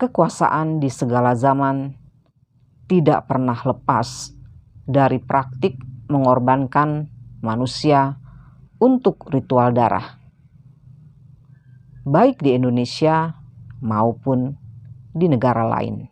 kekuasaan di segala zaman tidak pernah lepas dari praktik mengorbankan manusia untuk ritual darah, baik di Indonesia maupun di negara lain.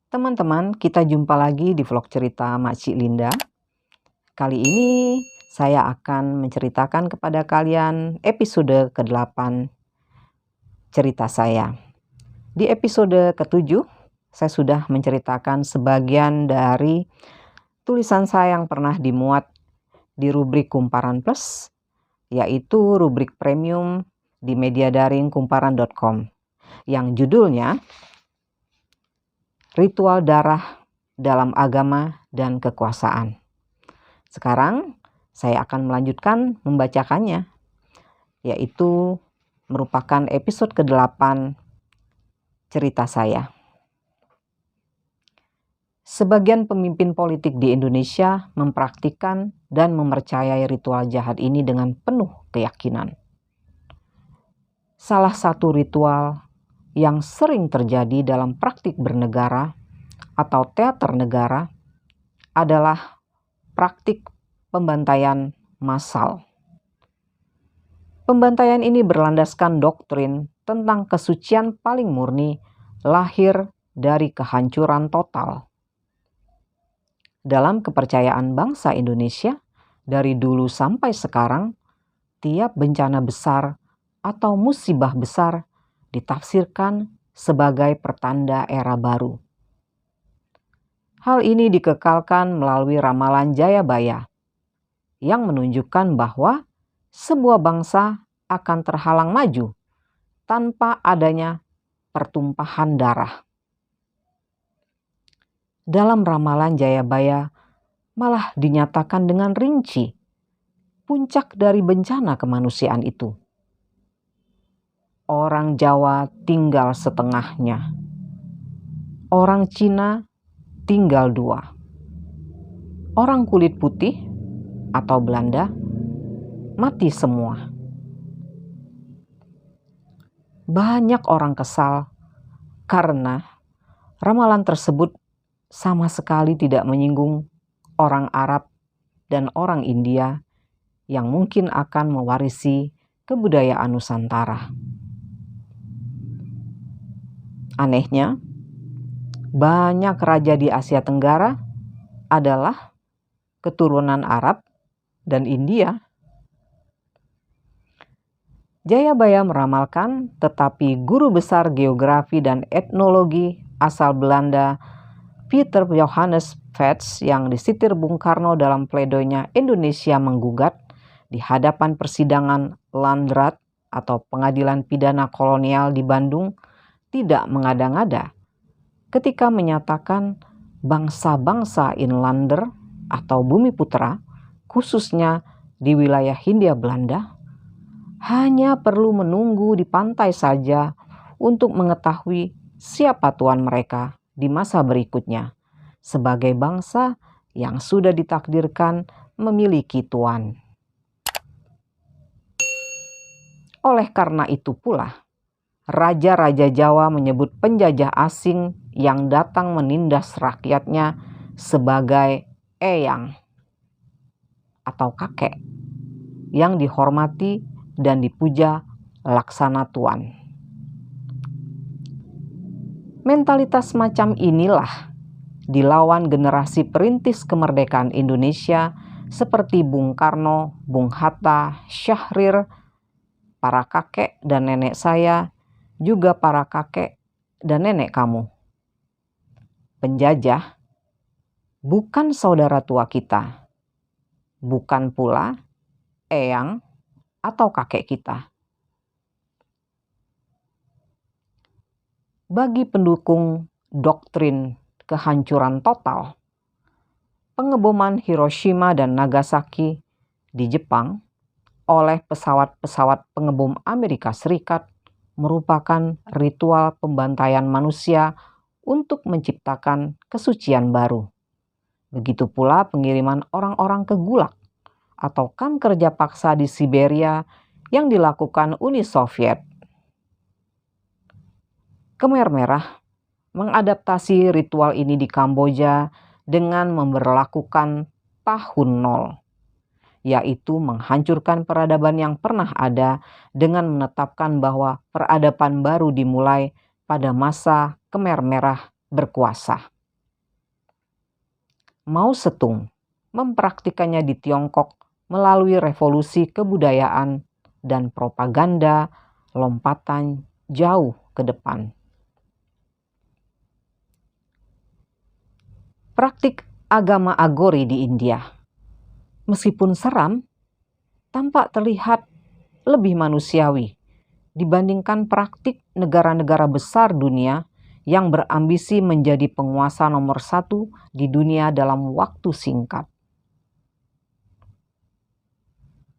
Teman-teman, kita jumpa lagi di vlog cerita Makcik Linda. Kali ini saya akan menceritakan kepada kalian episode ke-8 cerita saya. Di episode ke-7, saya sudah menceritakan sebagian dari tulisan saya yang pernah dimuat di rubrik Kumparan Plus, yaitu rubrik premium di media daring kumparan.com, yang judulnya Ritual Darah dalam Agama dan Kekuasaan. Sekarang saya akan melanjutkan membacakannya, yaitu merupakan episode ke-8 cerita saya. Sebagian pemimpin politik di Indonesia mempraktikkan dan mempercayai ritual jahat ini dengan penuh keyakinan. Salah satu ritual yang sering terjadi dalam praktik bernegara atau teater negara adalah praktik pembantaian massal. Pembantaian ini berlandaskan doktrin tentang kesucian paling murni lahir dari kehancuran total. Dalam kepercayaan bangsa Indonesia, dari dulu sampai sekarang, tiap bencana besar atau musibah besar ditafsirkan sebagai pertanda era baru. Hal ini dikekalkan melalui ramalan Jayabaya yang menunjukkan bahwa sebuah bangsa akan terhalang maju tanpa adanya pertumpahan darah. Dalam ramalan Jayabaya malah dinyatakan dengan rinci puncak dari bencana kemanusiaan itu. Orang Jawa tinggal setengahnya. Orang Cina tinggal 2. Orang kulit putih atau Belanda mati semua. Banyak orang kesal karena ramalan tersebut sama sekali tidak menyinggung orang Arab dan orang India yang mungkin akan mewarisi kebudayaan Nusantara. Anehnya, banyak raja di Asia Tenggara adalah keturunan Arab dan India. Jayabaya meramalkan, tetapi guru besar geografi dan etnologi asal Belanda, Peter Johannes Vets, yang disitir Bung Karno dalam pledoinya Indonesia menggugat di hadapan persidangan Landrat atau Pengadilan Pidana Kolonial di Bandung, tidak mengada-ngada ketika menyatakan bangsa-bangsa inlander atau bumi putra, khususnya di wilayah Hindia Belanda, hanya perlu menunggu di pantai saja untuk mengetahui siapa tuan mereka di masa berikutnya, sebagai bangsa yang sudah ditakdirkan memiliki tuan. Oleh karena itu pula, raja-raja Jawa menyebut penjajah asing yang datang menindas rakyatnya sebagai eyang atau kakek yang dihormati dan dipuja laksana tuan. Mentalitas macam inilah dilawan generasi perintis kemerdekaan Indonesia seperti Bung Karno, Bung Hatta, Syahrir, para kakek dan nenek saya, juga para kakek dan nenek kamu. Penjajah bukan saudara tua kita, bukan pula eyang atau kakek kita. Bagi pendukung doktrin kehancuran total, pengeboman Hiroshima dan Nagasaki di Jepang oleh pesawat-pesawat pengebom Amerika Serikat merupakan ritual pembantaian manusia untuk menciptakan kesucian baru. Begitu pula pengiriman orang-orang ke Gulag atau kamp kerja paksa di Siberia yang dilakukan Uni Soviet. Khmer Merah mengadaptasi ritual ini di Kamboja dengan memberlakukan tahun nol, yaitu menghancurkan peradaban yang pernah ada dengan menetapkan bahwa peradaban baru dimulai pada masa Khmer Merah berkuasa. Mao Zedong mempraktikannya di Tiongkok melalui revolusi kebudayaan dan propaganda lompatan jauh ke depan. Praktik agama Agori di India, meskipun seram, tampak terlihat lebih manusiawi dibandingkan praktik negara-negara besar dunia yang berambisi menjadi penguasa nomor 1 di dunia dalam waktu singkat.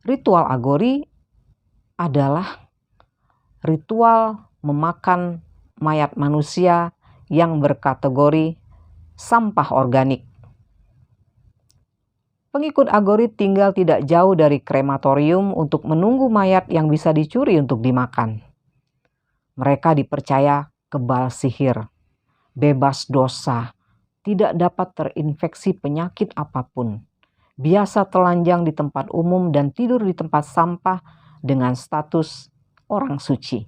Ritual Agori adalah ritual memakan mayat manusia yang berkategori sampah organik. Pengikut Agori tinggal tidak jauh dari krematorium untuk menunggu mayat yang bisa dicuri untuk dimakan. Mereka dipercaya kebal sihir, bebas dosa, tidak dapat terinfeksi penyakit apapun, biasa telanjang di tempat umum dan tidur di tempat sampah dengan status orang suci.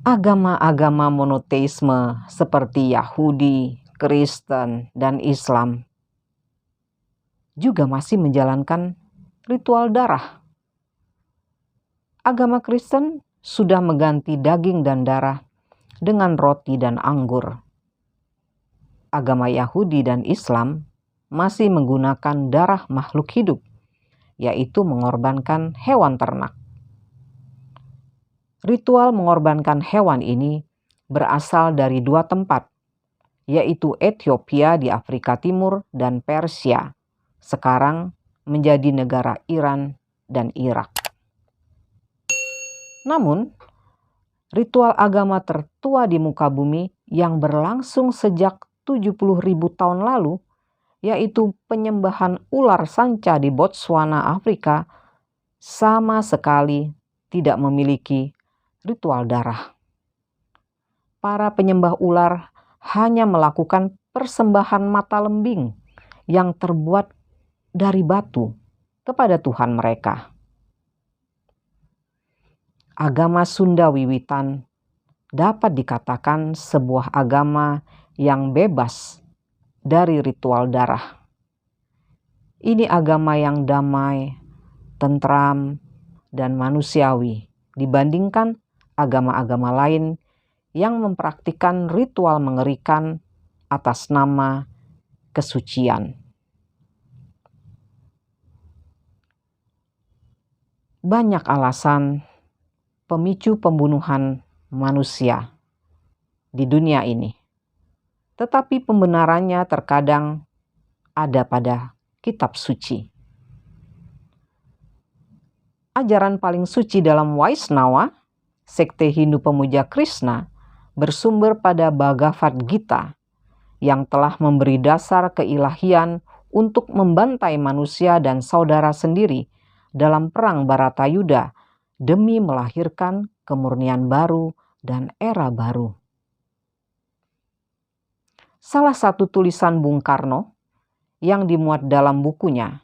Agama-agama monoteisme seperti Yahudi, Kristen, dan Islam juga masih menjalankan ritual darah. Agama Kristen sudah mengganti daging dan darah dengan roti dan anggur. Agama Yahudi dan Islam masih menggunakan darah makhluk hidup, yaitu mengorbankan hewan ternak. Ritual mengorbankan hewan ini berasal dari 2 tempat, yaitu Ethiopia di Afrika Timur dan Persia, sekarang menjadi negara Iran dan Irak. Namun, ritual agama tertua di muka bumi yang berlangsung sejak 70.000 tahun lalu, yaitu penyembahan ular sanca di Botswana, Afrika, sama sekali tidak memiliki ritual darah. Para penyembah ular hanya melakukan persembahan mata lembing yang terbuat dari batu kepada Tuhan mereka. Agama Sunda Wiwitan dapat dikatakan sebuah agama yang bebas dari ritual darah. Ini agama yang damai, tentram, dan manusiawi dibandingkan agama-agama lain yang mempraktikkan ritual mengerikan atas nama kesucian. Banyak alasan pemicu pembunuhan manusia di dunia ini, tetapi pembenarannya terkadang ada pada kitab suci. Ajaran paling suci dalam Vaishnava, sekte Hindu pemuja Krishna, bersumber pada Bhagavad Gita yang telah memberi dasar keilahian untuk membantai manusia dan saudara sendiri dalam perang Bharatayuda demi melahirkan kemurnian baru dan era baru. Salah satu tulisan Bung Karno yang dimuat dalam bukunya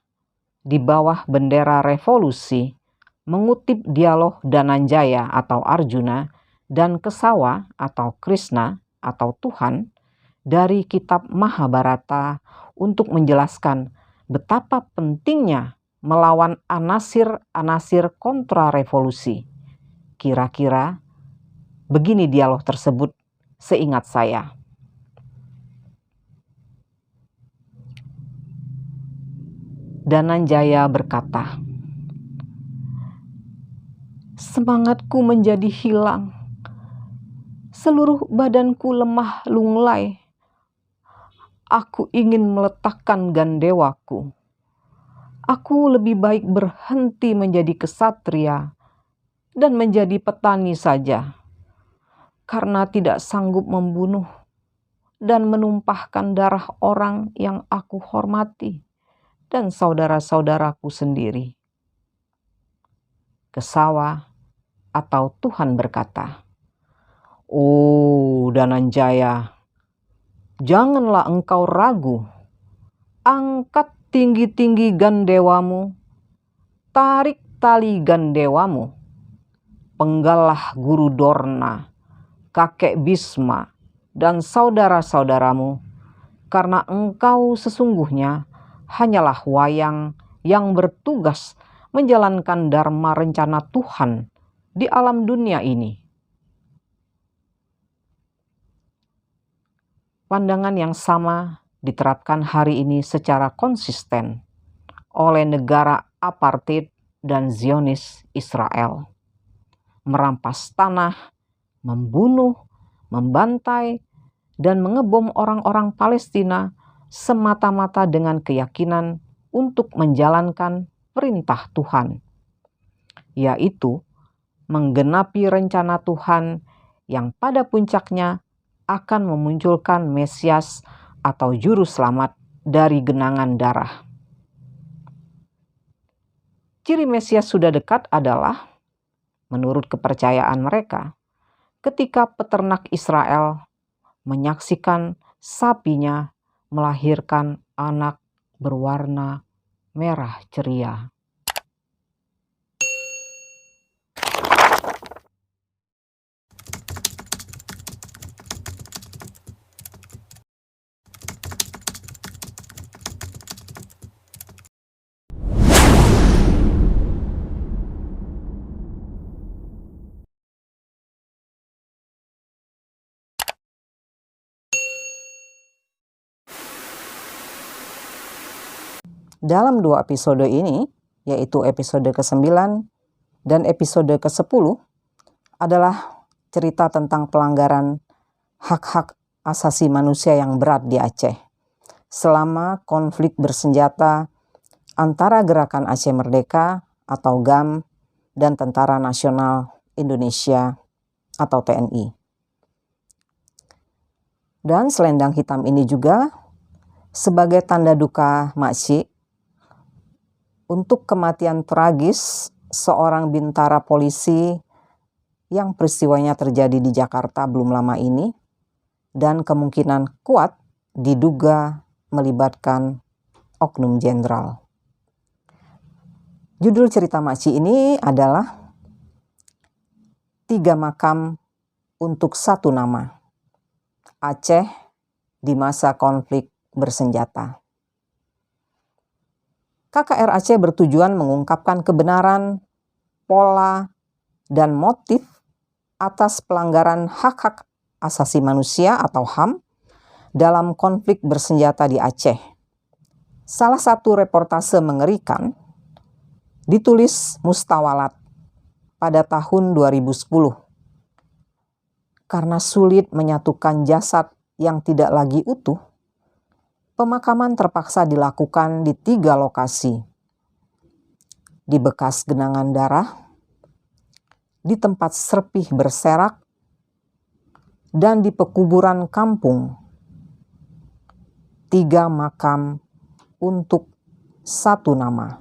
Di Bawah Bendera Revolusi mengutip dialog Dananjaya atau Arjuna dan Kesawa atau Krishna atau Tuhan dari kitab Mahabharata untuk menjelaskan betapa pentingnya melawan anasir-anasir kontra revolusi Kira-kira begini dialog tersebut seingat saya. Dananjaya berkata, "Semangatku menjadi hilang. Seluruh badanku lemah lunglai. Aku ingin meletakkan gandewaku. Aku lebih baik berhenti menjadi kesatria dan menjadi petani saja, karena tidak sanggup membunuh dan menumpahkan darah orang yang aku hormati dan saudara-saudaraku sendiri." Kesawa atau Tuhan berkata, "Oh Dananjaya, janganlah engkau ragu. Angkat tinggi-tinggi gandewamu, tarik tali gandewamu, penggallah Guru Dorna, kakek Bisma, dan saudara-saudaramu, karena engkau sesungguhnya hanyalah wayang yang bertugas menjalankan dharma rencana Tuhan di alam dunia ini." Pandangan yang sama diterapkan hari ini secara konsisten oleh negara apartheid dan Zionis Israel. Merampas tanah, membunuh, membantai, dan mengebom orang-orang Palestina semata-mata dengan keyakinan untuk menjalankan perintah Tuhan, yaitu menggenapi rencana Tuhan yang pada puncaknya akan memunculkan Mesias atau juru selamat dari genangan darah. Ciri Mesias sudah dekat adalah, menurut kepercayaan mereka, ketika peternak Israel menyaksikan sapinya melahirkan anak berwarna merah ceria. Dalam 2 episode ini, yaitu episode ke-9 dan episode ke-10, adalah cerita tentang pelanggaran hak-hak asasi manusia yang berat di Aceh selama konflik bersenjata antara Gerakan Aceh Merdeka atau GAM dan Tentara Nasional Indonesia atau TNI. Dan selendang hitam ini juga sebagai tanda duka Makci untuk kematian tragis seorang bintara polisi yang peristiwanya terjadi di Jakarta belum lama ini dan kemungkinan kuat diduga melibatkan oknum jenderal. Judul cerita Makci ini adalah 3 makam untuk 1 nama. Aceh di masa konflik bersenjata. KKR Aceh bertujuan mengungkapkan kebenaran, pola, dan motif atas pelanggaran hak-hak asasi manusia atau HAM dalam konflik bersenjata di Aceh. Salah satu reportase mengerikan ditulis Mustawalat pada tahun 2010. Karena sulit menyatukan jasad yang tidak lagi utuh, pemakaman terpaksa dilakukan di 3 lokasi. Di bekas genangan darah, di tempat serpih berserak, dan di pekuburan kampung. 3 makam untuk 1 nama.